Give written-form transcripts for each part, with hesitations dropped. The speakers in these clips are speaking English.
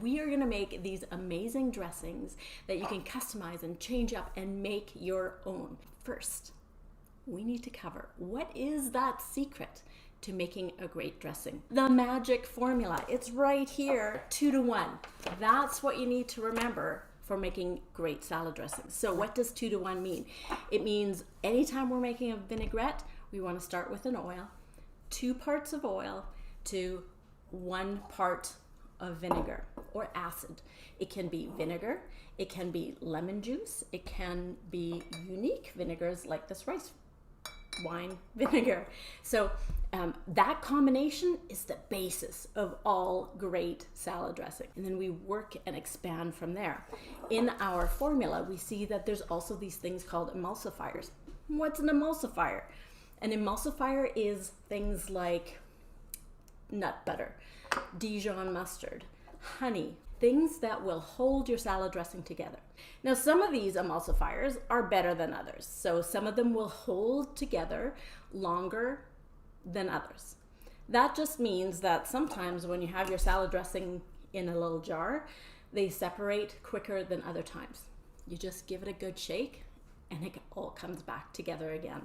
We are gonna make these amazing dressings that you can customize and change up and make your own. First, we need to cover what is that secret to making a great dressing. The magic formula, it's right here, 2 to 1. That's what you need to remember for making great salad dressings. So what does 2 to 1 mean? It means anytime we're making a vinaigrette, we want to start with an oil, 2 parts of oil to 1 part of vinegar or acid. It can be vinegar, it can be lemon juice, it can be unique vinegars like this rice wine vinegar. So that combination is the basis of all great salad dressing. And then we work and expand from there. In our formula, we see that there's also these things called emulsifiers. What's an emulsifier? An emulsifier is things like nut butter, Dijon mustard, honey, things that will hold your salad dressing together. Now, some of these emulsifiers are better than others. So some of them will hold together longer than others. That just means that sometimes when you have your salad dressing in a little jar, they separate quicker than other times. You just give it a good shake and it all comes back together again.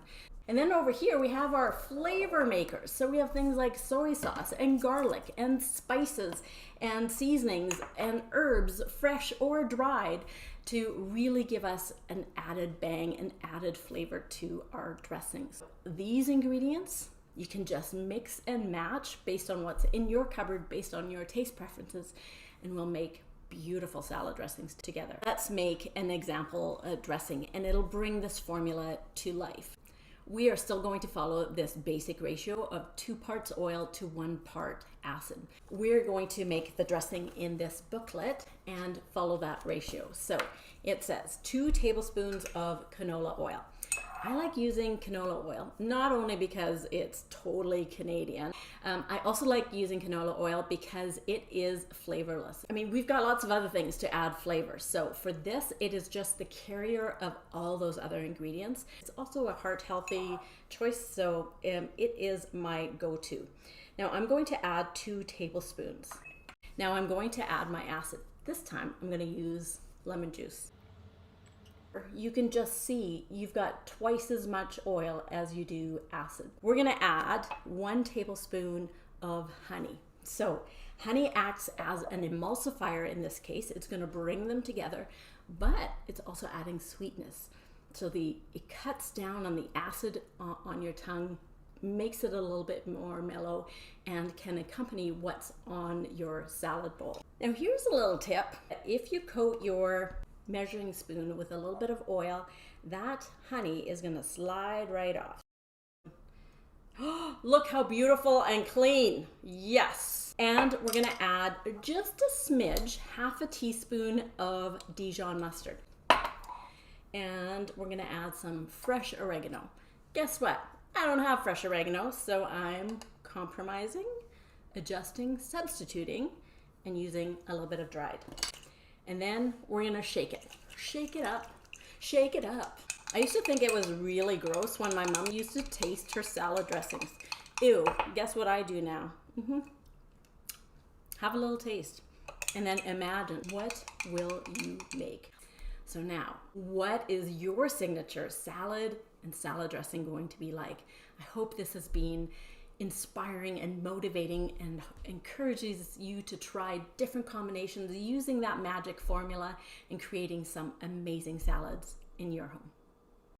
And then over here we have our flavor makers. So we have things like soy sauce and garlic and spices and seasonings and herbs, fresh or dried, to really give us an added bang and added flavor to our dressings. These ingredients you can just mix and match based on what's in your cupboard, based on your taste preferences, and we'll make beautiful salad dressings together. Let's make an example dressing, and it'll bring this formula to life. We are still going to follow this basic ratio of 2 parts oil to 1 part acid. We're going to make the dressing in this booklet and follow that ratio. So it says 2 tablespoons of canola oil. I like using canola oil, not only because it's totally Canadian. I also like using canola oil because it is flavorless. I mean, we've got lots of other things to add flavor. So for this, it is just the carrier of all those other ingredients. It's also a heart-healthy choice, so it is my go-to. Now I'm going to add 2 tablespoons. Now I'm going to add my acid. This time I'm going to use lemon juice. You can just see you've got twice as much oil as you do acid. We're going to add 1 tablespoon of honey. So honey acts as an emulsifier in this case. It's going to bring them together, but it's also adding sweetness. So it cuts down on the acid on your tongue, makes it a little bit more mellow, and can accompany what's on your salad bowl. Now here's a little tip. If you coat your measuring spoon with a little bit of oil, that honey is going to slide right off. Look how beautiful and clean. Yes. And we're going to add just a smidge, half a teaspoon of Dijon mustard. And we're going to add some fresh oregano. Guess what? I don't have fresh oregano, so I'm compromising, adjusting, substituting, and using a little bit of dried. And then we're gonna shake it. Shake it up, shake it up. I used to think it was really gross when my mom used to taste her salad dressings. Ew, guess what I do now? Have a little taste. And then imagine, what will you make? So now, what is your signature salad and salad dressing going to be like? I hope this has been inspiring and motivating and encourages you to try different combinations using that magic formula and creating some amazing salads in your home.